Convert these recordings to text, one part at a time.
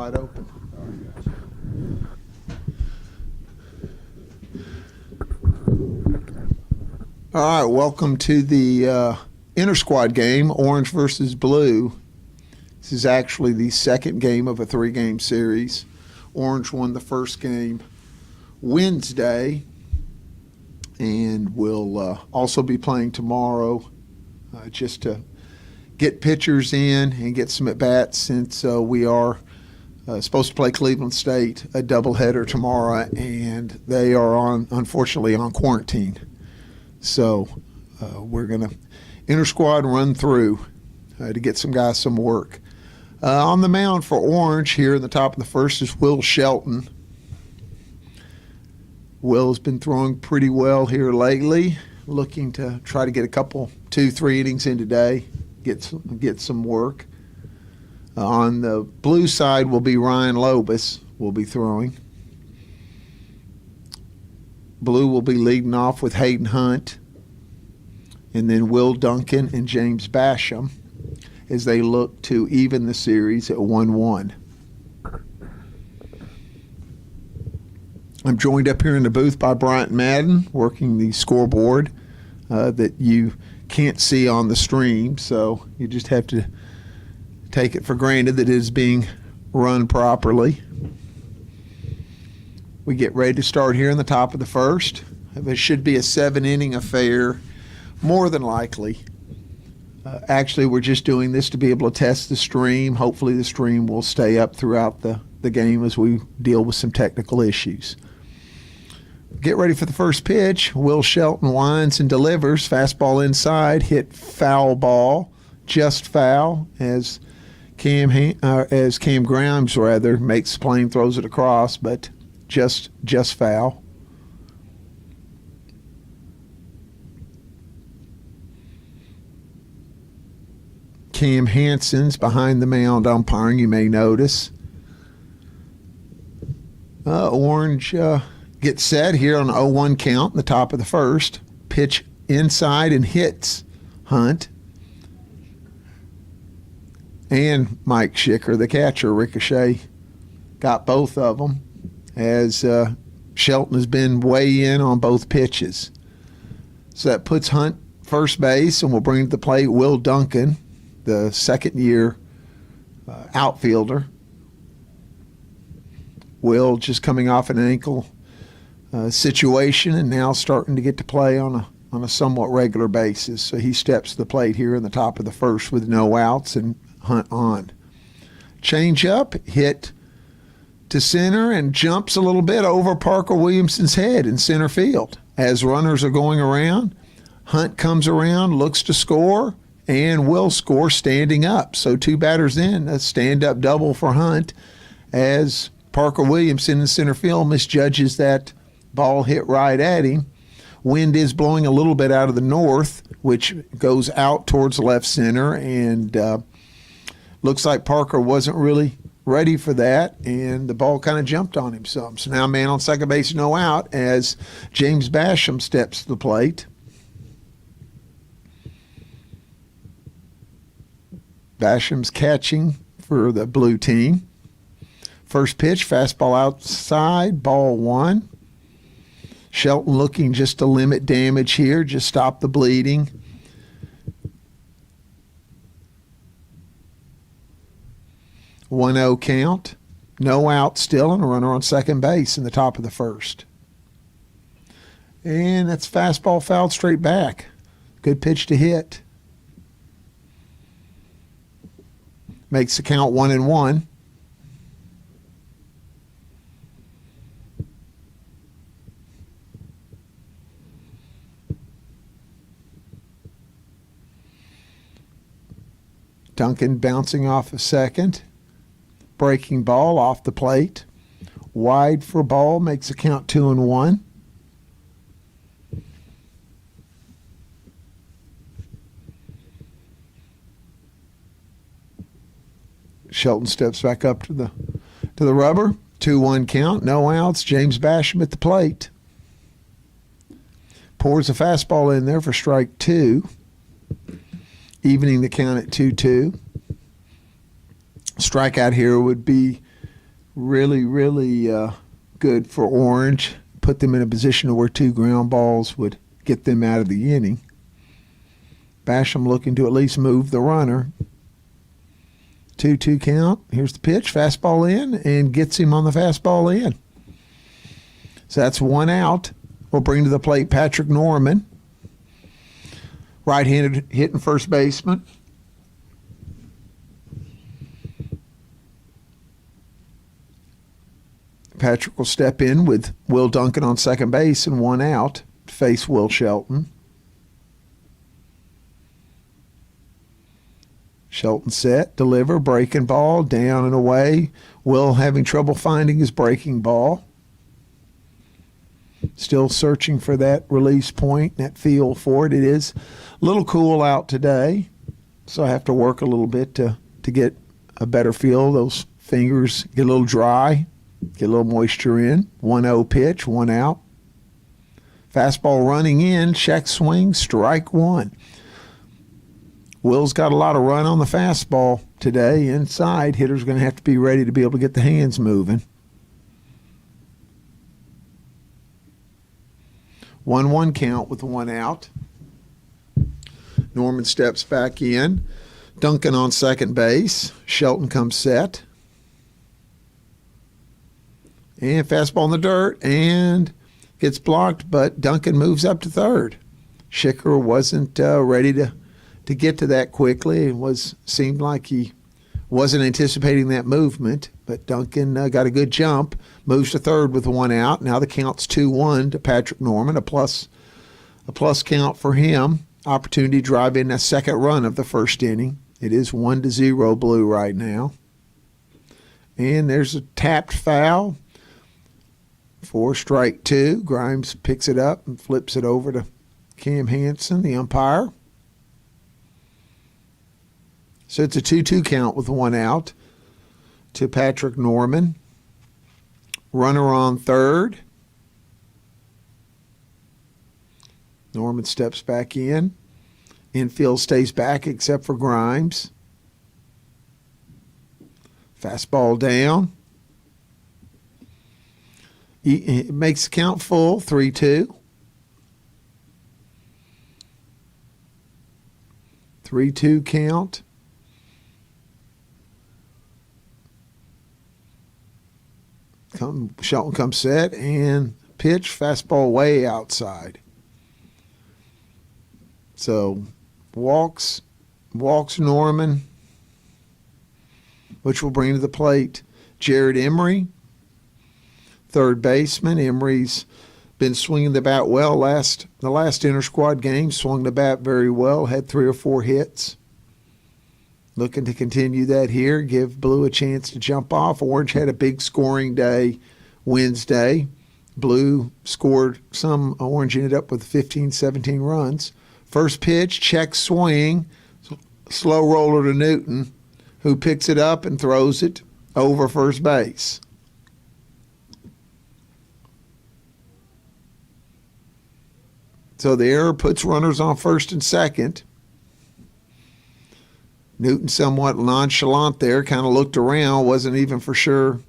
wide open. All right, welcome to the Intrasquad game, Orange versus Blue. This is actually the second game of a three-game series. Orange won the first game Wednesday, and will also be playing tomorrow just to get pitchers in and get some at-bats, since we are supposed to play Cleveland State a doubleheader tomorrow, and they are unfortunately on quarantine. So we're going to inter-squad run through to get some guys some work. On the mound for Orange here in the top of the first is Will Shelton. Will's been throwing pretty well here lately, looking to try to get a couple, 2-3 innings in today, get some work. On the Blue side will be Ryan Lobus will be throwing. Blue will be leading off with Hayden Hunt, and then Will Duncan and James Basham as they look to even the series at 1-1. I'm joined up here in the booth by Bryant Madden, working the scoreboard that you can't see on the stream, so you just have to take it for granted that it is being run properly. We get ready to start here in the top of the first. It should be a 7-inning affair, more than likely. Actually, we're just doing this to be able to test the stream. Hopefully the stream will stay up throughout the game as we deal with some technical issues. Get ready for the first pitch. Will Shelton winds and delivers. Fastball inside, hit foul ball, just foul, as Cam Grimes makes the play and throws it across, but just foul. Cam Hansen's behind the mound umpiring, you may notice. Orange gets set here on an 0-1 count in the top of the first. Pitch inside and hits Hunt. And Mike Schicker, the catcher, ricochet, got both of them, as Shelton has been way in on both pitches. So that puts Hunt first base, and we'll bring to the plate Will Duncan, the second-year outfielder. Will just coming off an ankle situation and now starting to get to play on a somewhat regular basis. So he steps to the plate here in the top of the first with no outs and Hunt on. Change up, hit to center, and jumps a little bit over Parker Williamson's head in center field. As runners are going around, Hunt comes around, looks to score, and will score standing up. So two batters in, a stand-up double for Hunt, as Parker Williamson in center field misjudges that ball hit right at him. Wind is blowing a little bit out of the north, which goes out towards left center, and looks like Parker wasn't really ready for that, and the ball kind of jumped on him some. So now man on second base, no out, as James Basham steps to the plate. Basham's catching for the blue team. First pitch, fastball outside, ball one. Shelton looking just to limit damage here, just stop the bleeding. One 0 count, no out still, and a runner on second base in the top of the first. And that's fastball fouled straight back. Good pitch to hit. Makes the count 1-1. Duncan bouncing off a second. Breaking ball off the plate. Wide for ball, makes the count 2-1. Shelton steps back up to the rubber. 2-1 count, no outs. James Basham at the plate. Pours a fastball in there for strike two, evening the count at 2-2. Strikeout here would be Really, really good for Orange. Put them in a position where 2 ground balls would get them out of the inning. Basham looking to at least move the runner. 2-2 count. Here's the pitch. Fastball in, and gets him on the fastball in. So that's 1 out. We'll bring to the plate Patrick Norman. Right-handed hitting first baseman. Patrick will step in with Will Duncan on second base and 1 out to face Will Shelton. Shelton set, deliver, breaking ball, down and away. Will having trouble finding his breaking ball. Still searching for that release point, that feel for it. It is a little cool out today, so I have to work a little bit to get a better feel. Those fingers get a little dry, get a little moisture in. 1-0 pitch, 1 out. Fastball running in, check swing, strike 1. Will's got a lot of run on the fastball today inside. Hitter's going to have to be ready to be able to get the hands moving. 1-1 count with 1 out. Norman steps back in. Duncan on second base. Shelton comes set. And fastball in the dirt and gets blocked, but Duncan moves up to third. Schicker wasn't ready to get to that quickly. It seemed like he wasn't anticipating that movement, but Duncan got a good jump, moves to third with 1 out. Now the count's 2-1 to Patrick Norman, a plus count for him. Opportunity to drive in a second run of the first inning. It is 1-0 Blue right now. And there's a tapped foul for strike 2. Grimes picks it up and flips it over to Cam Hansen, the umpire. So it's a 2-2 count with 1 out to Patrick Norman. Runner on third. Norman steps back in. Infield stays back except for Grimes. Fastball down. He makes the count full, 3-2. 3-2 count. Shelton comes set and pitch, fastball way outside. So walks Norman, which will bring to the plate Jared Emery, third baseman. Emery's been swinging the bat well. The last inter-squad game, swung the bat very well, had 3 or 4 hits. Looking to continue that here, give Blue a chance to jump off. Orange had a big scoring day Wednesday. Blue scored some. Orange ended up with 15, 17 runs. First pitch, check swing, slow roller to Newton, who picks it up and throws it over first base. So the error puts runners on first and second. Newton somewhat nonchalant there, kind of looked around, wasn't even for sure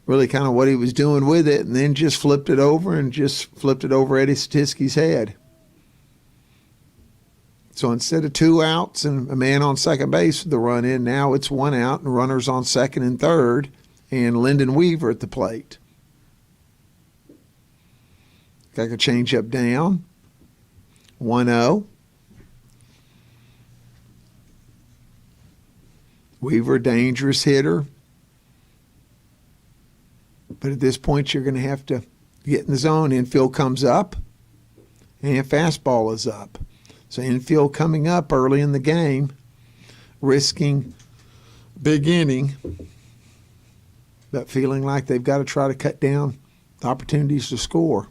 really kind of what he was doing with it, and then just flipped it over Eddie Statisky's head. So instead of 2 outs and a man on second base with the run in, now it's 1 out and runners on second and third, and Lyndon Weaver at the plate. Got a changeup down. 1-0. Weaver, dangerous hitter. But at this point, you're going to have to get in the zone. Infield comes up, and fastball is up. So infield coming up early in the game, risking big inning, but feeling like they've got to try to cut down opportunities to score.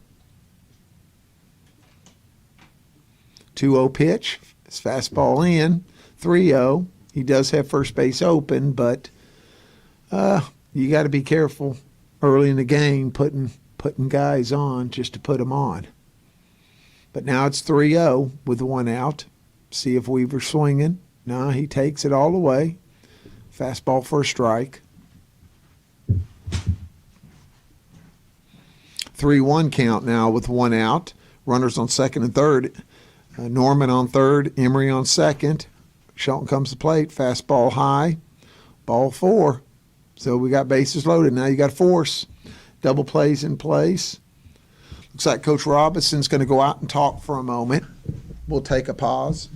2-0 pitch. It's fastball in. 3-0. He does have first base open, but you got to be careful early in the game putting guys on just to put them on. But now it's 3-0 with 1 out. See if Weaver's swinging. No, he takes it all the way. Fastball for a strike. 3-1 count now with one out. Runners on second and third. Norman on third, Emery on second. Shelton comes to plate, fastball high, ball 4. So we got bases loaded. Now you got force. Double plays in place. Looks like Coach Robinson's going to go out and talk for a moment. We'll take a pause.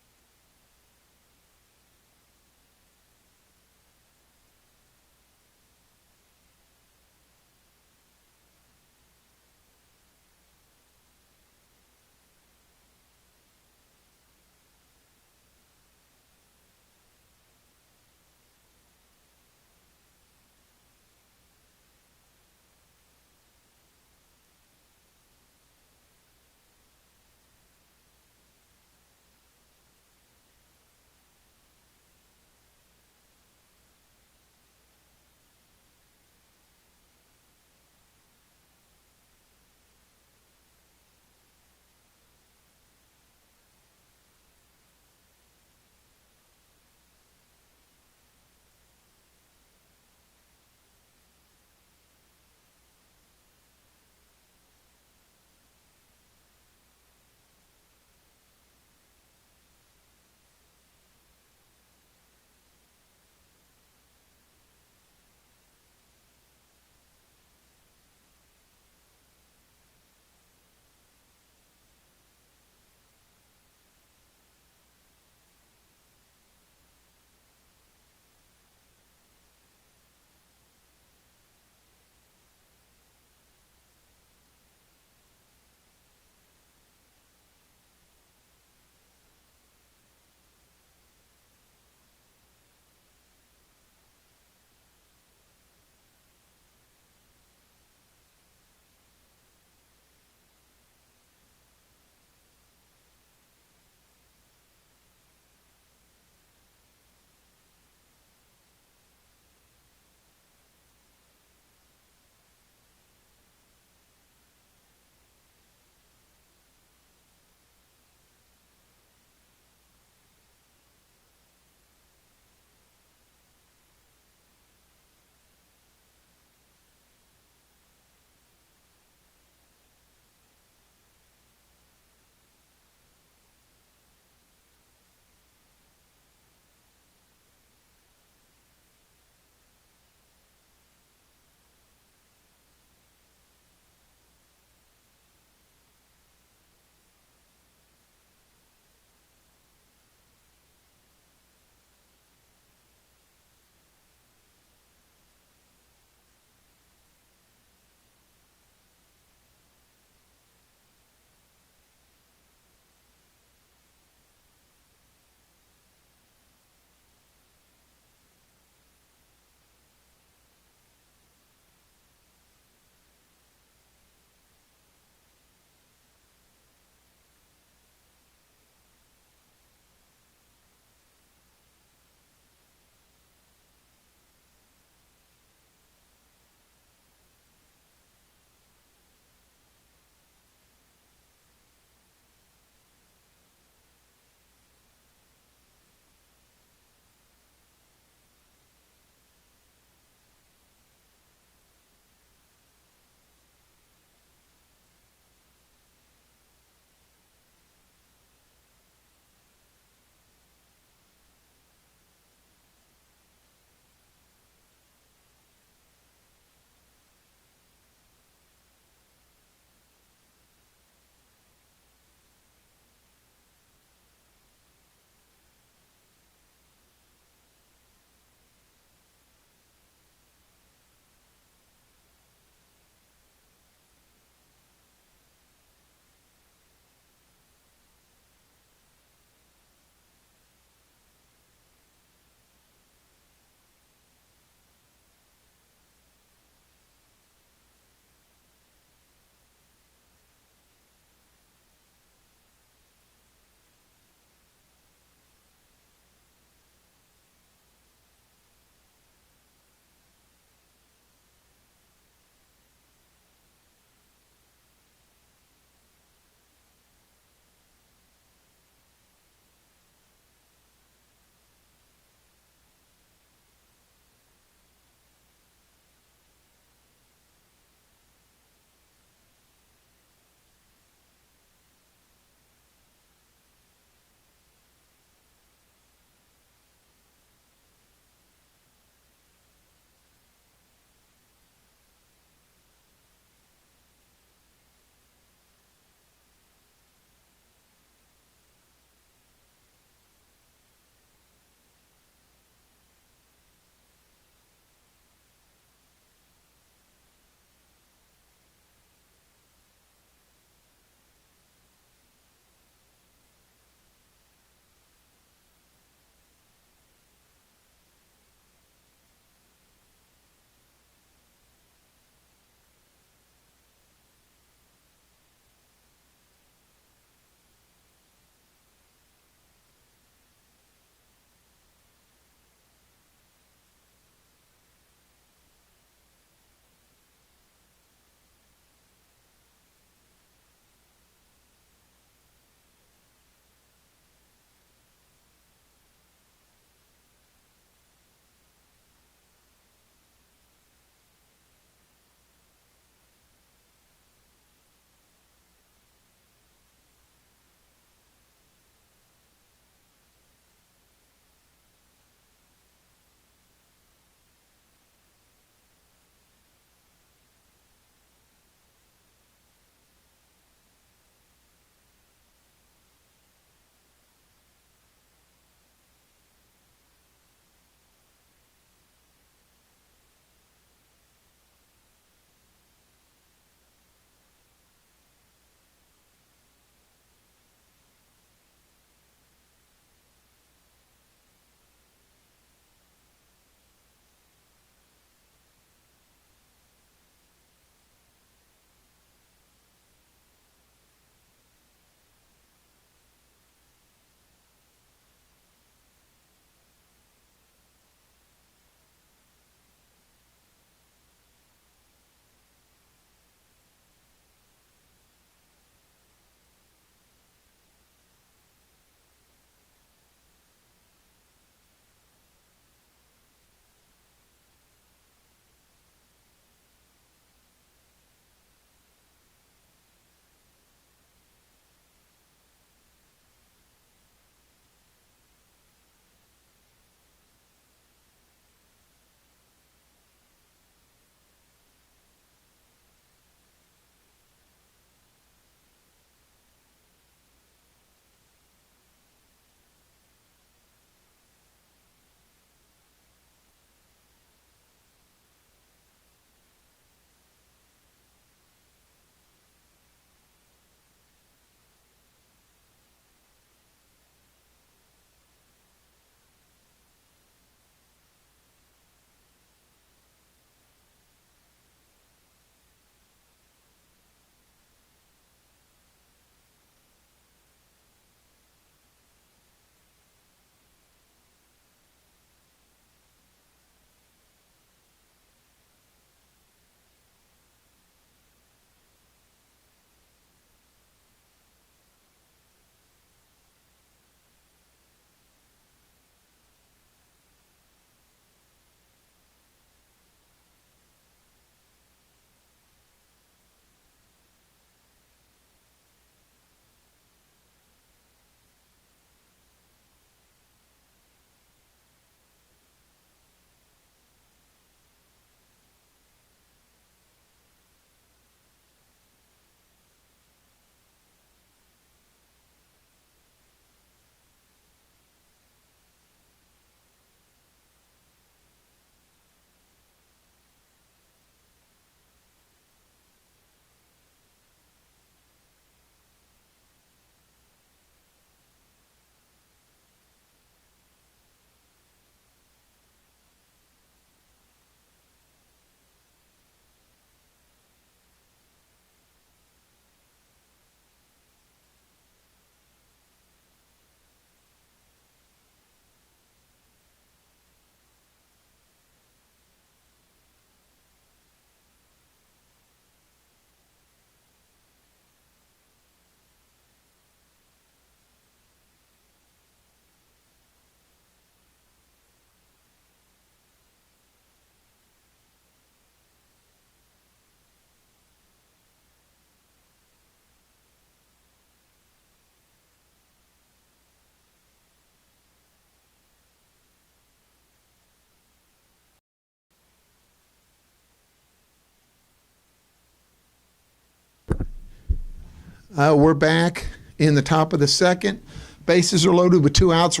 We're back in the top of the second. Bases are loaded with 2 outs.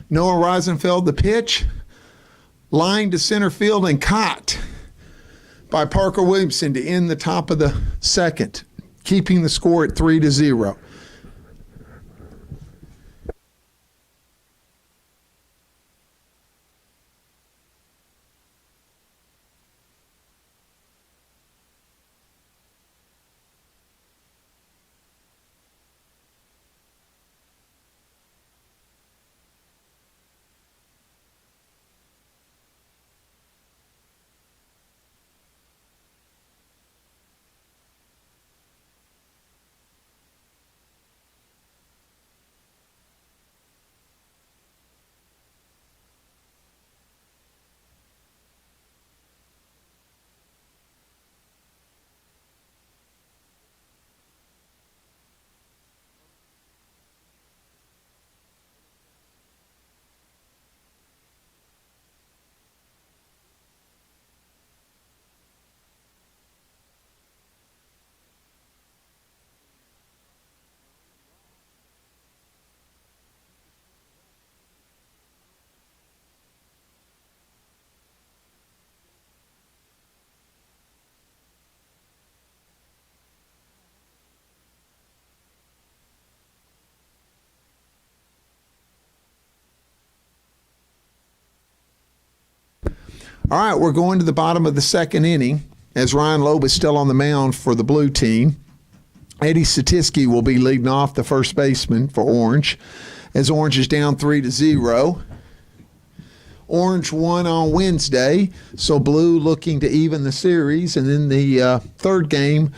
Noah Rosenfeld, the pitch, line to center field and caught by Parker Williamson to end the top of the second, keeping the score at 3-0. All right, we're going to the bottom of the second inning as Ryan Loeb is still on the mound for the blue team. Eddie Satiski will be leading off, the first baseman for Orange, as Orange is down 3-0. Orange won on Wednesday, so Blue looking to even the series. And then the third game,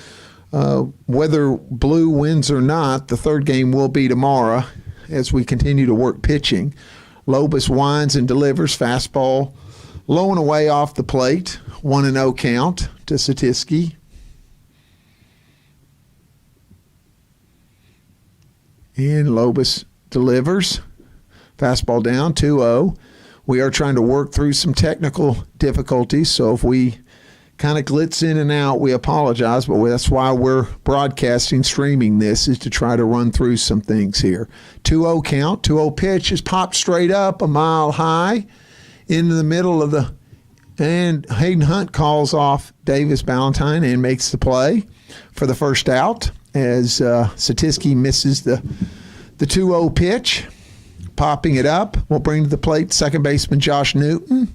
whether Blue wins or not, the third game will be tomorrow as we continue to work pitching. Lobus winds and delivers, fastball low and away off the plate, 1-0 count to Satiski. And Lobus delivers, fastball down, 2-0. We are trying to work through some technical difficulties, so if we kind of glitz in and out, we apologize, but that's why we're broadcasting, streaming this, is to try to run through some things here. 2-0 count, 2-0 pitch is popped straight up a mile high into the middle of the, and Hayden Hunt calls off Davis Ballantyne and makes the play for the first out as Satiski misses the 2-0 pitch. Popping it up, we'll bring to the plate second baseman Josh Newton.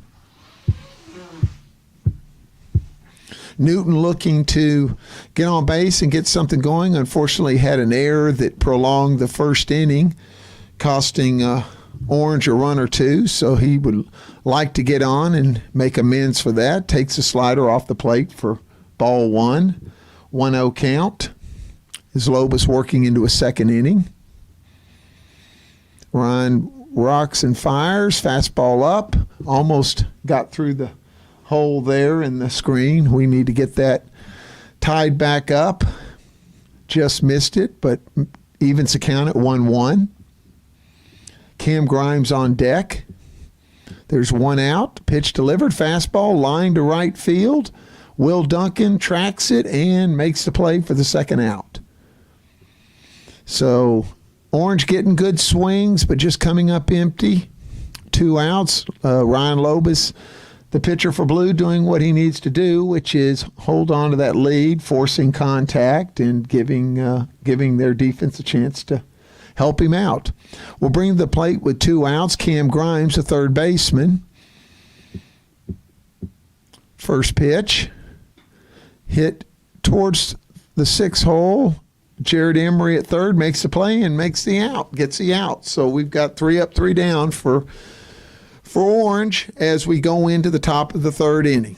Newton looking to get on base and get something going. Unfortunately, had an error that prolonged the first inning, costing Orange a run or two, so he would like to get on and make amends for that. Takes a slider off the plate for ball one. 1-0 count. As Lobus working into a second inning. Ryan rocks and fires, fastball up, almost got through the hole there in the screen. We need to get that tied back up. Just missed it, but evens the count at 1-1. Cam Grimes on deck. There's one out. Pitch delivered. Fastball line to right field. Will Duncan tracks it and makes the play for the second out. So Orange getting good swings, but just coming up empty. 2 outs. Ryan Lobus, the pitcher for Blue, doing what he needs to do, which is hold on to that lead, forcing contact, and giving their defense a chance to help him out. We'll bring the plate with 2 outs. Cam Grimes, the third baseman. First pitch. Hit towards the 6th hole. Jared Emery at third makes the play and makes the out, gets the out. So we've got 3 up, 3 down for Orange as we go into the top of the third inning.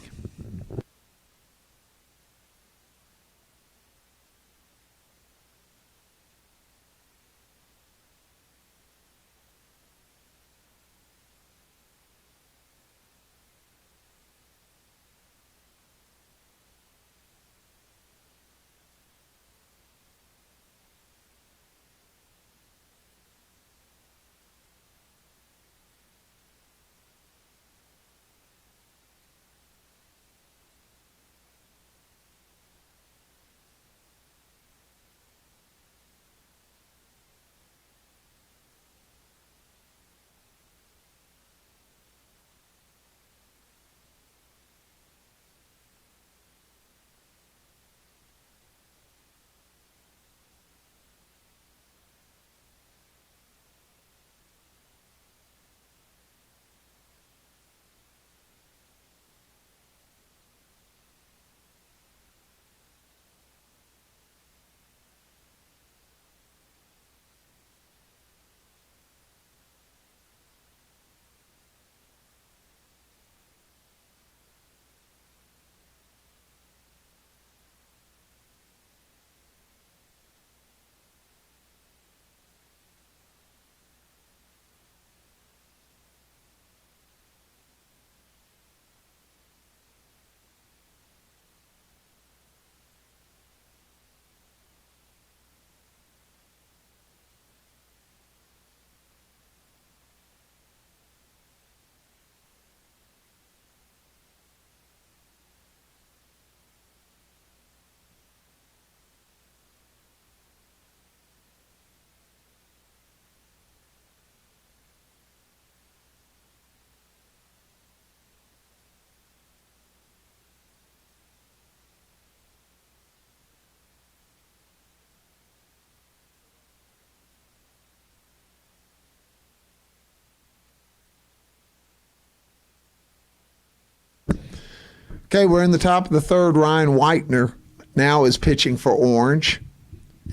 Okay, we're in the top of the third. Ryan Whitener now is pitching for Orange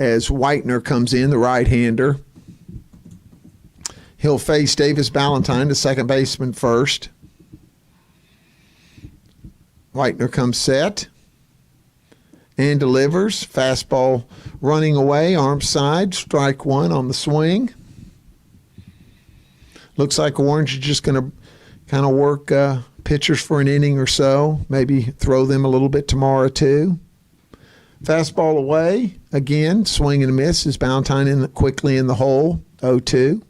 as Whitener comes in, the right-hander. He'll face Davis Ballantyne, the second baseman, first. Whitener comes set and delivers. Fastball running away, arm side, strike one on the swing. Looks like Orange is just going to kind of work pitchers for an inning or so, maybe throw them a little bit tomorrow too. Fastball away, again, swing and a miss as Ballantyne quickly in the hole, 0-2.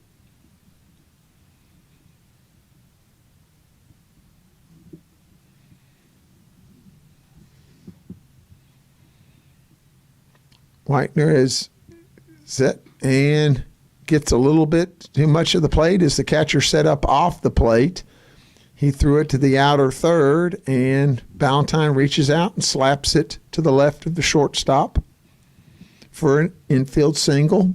Whitener is set and gets a little bit too much of the plate as the catcher set up off the plate. He threw it to the outer third, and Ballantyne reaches out and slaps it to the left of the shortstop for an infield single,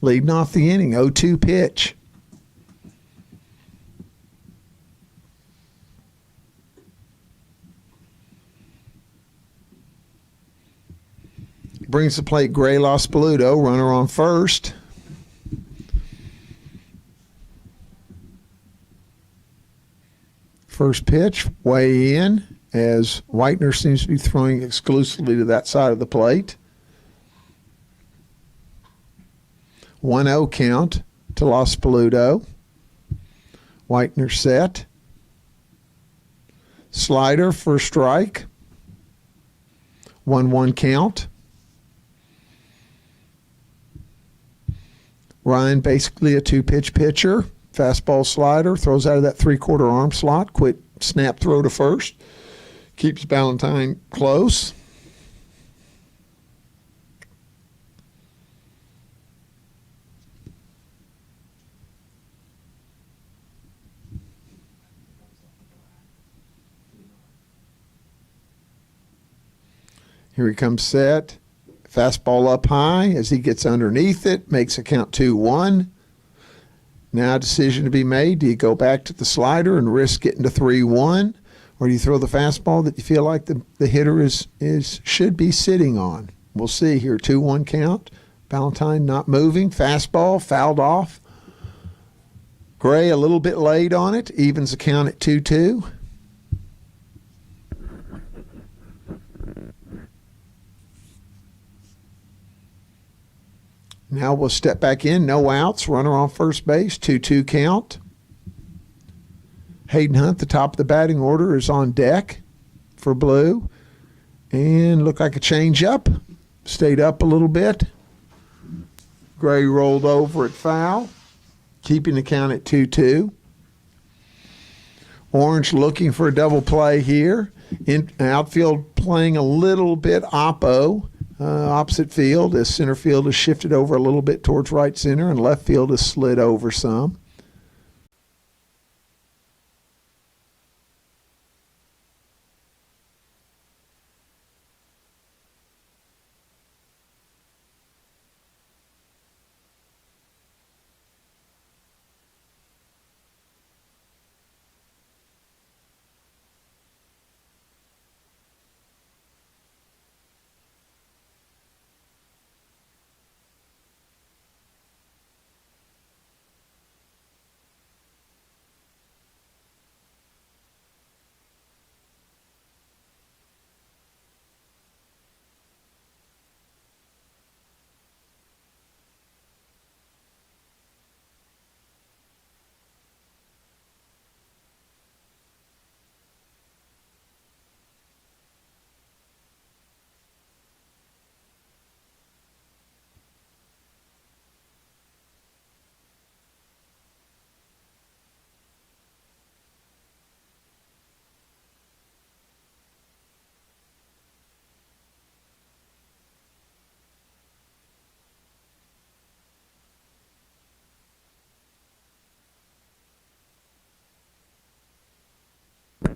leading off the inning, 0-2 pitch. Brings the plate Gray Lospoluto, runner on first. First pitch, way in, as Whitener seems to be throwing exclusively to that side of the plate. 1-0 count to Lospoluto. Whitener set. Slider for a strike. 1-1 count. Ryan basically a two-pitch pitcher. Fastball slider, throws out of that three-quarter arm slot. Quick snap throw to first. Keeps Ballantyne close. Here he comes set. Fastball up high as he gets underneath it. Makes a count 2-1. Now a decision to be made. Do you go back to the slider and risk getting to 3-1? Or do you throw the fastball that you feel like the hitter should be sitting on? We'll see here. 2-1 count. Ballantyne not moving. Fastball fouled off. Gray a little bit late on it. Evens the count at 2-2. Now we'll step back in, no outs, runner on first base, 2-2 count. Hayden Hunt, the top of the batting order, is on deck for Blue. And looked like a change-up. Stayed up a little bit. Gray rolled over at foul, keeping the count at 2-2. Orange looking for a double play here. In outfield playing a little bit opposite field as center field has shifted over a little bit towards right center and left field has slid over some.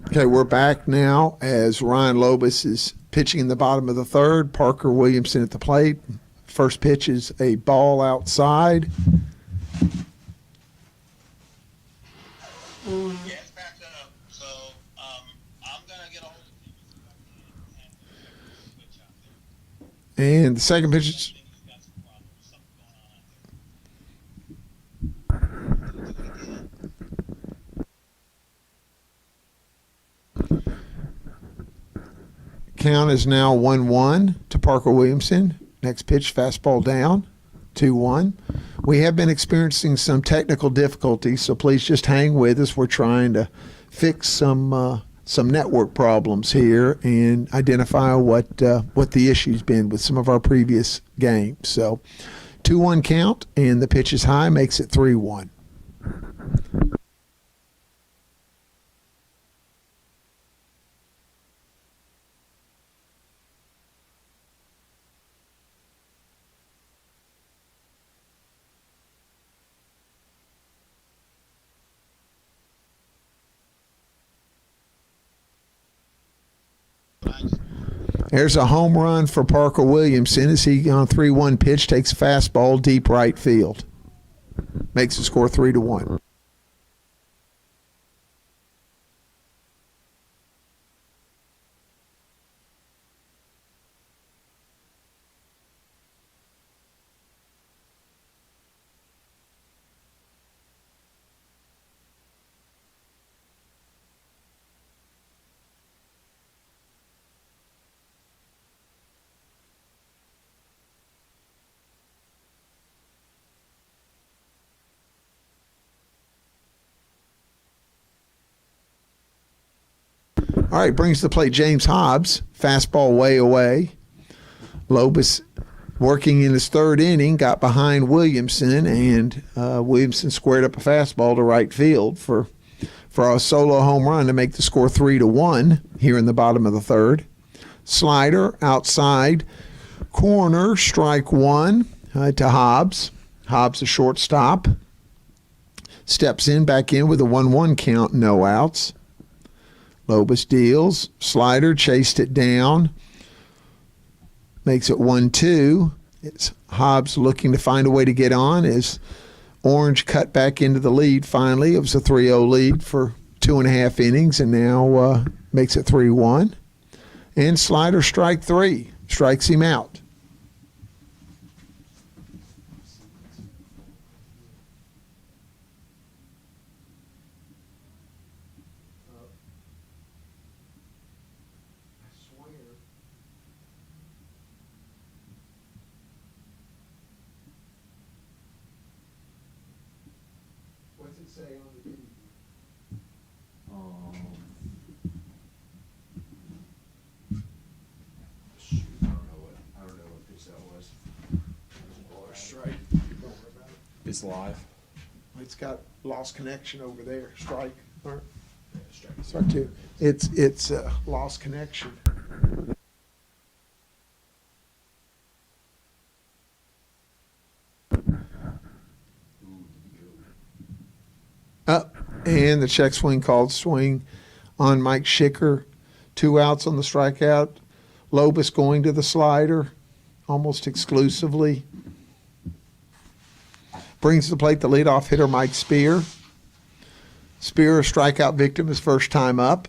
Okay, we're back now as Ryan Lobus is pitching in the bottom of the third. Parker Williamson at the plate. First pitch is a ball outside. Yeah, it's backed up. So I'm going to get a hold And the second pitch is count is now 1-1 to Parker Williamson. Next pitch, fastball down, 2-1. We have been experiencing some technical difficulties, so please just hang with us. We're trying to fix some network problems here and identify what the issue's been with some of our previous games. So 2-1 count, and the pitch is high, makes it 3-1. There's a home run for Parker Williamson as he on a 3-1 pitch takes a fastball deep right field. Makes the score 3-1. All right, brings to the plate James Hobbs. Fastball way away. Lobus working in his third inning, got behind Williamson, and Williamson squared up a fastball to right field for a solo home run to make the score 3-1 here in the bottom of the third. Slider outside corner, strike one to Hobbs. Hobbs a shortstop. Steps back in with a 1-1 count, no outs. Lobus deals. Slider chased it down. Makes it 1-2. It's Hobbs looking to find a way to get on as Orange cut back into the lead finally. It was a 3-0 lead for 2.5 innings and now makes it 3-1. And Slider strike three. Strikes him out. What's it say on the TV? Shoot, I don't know what pitch that was. Ball or strike. Don't worry about it. It's live. It's got lost connection over there. Strike. Or, Yeah, strike. strike two. It's lost connection. Up and the check swing called swing on Mike Schicker. 2 outs on the strikeout. Lobus going to the slider almost exclusively. Brings to the plate the leadoff hitter Mike Spear. Spear, a strikeout victim, his first time up.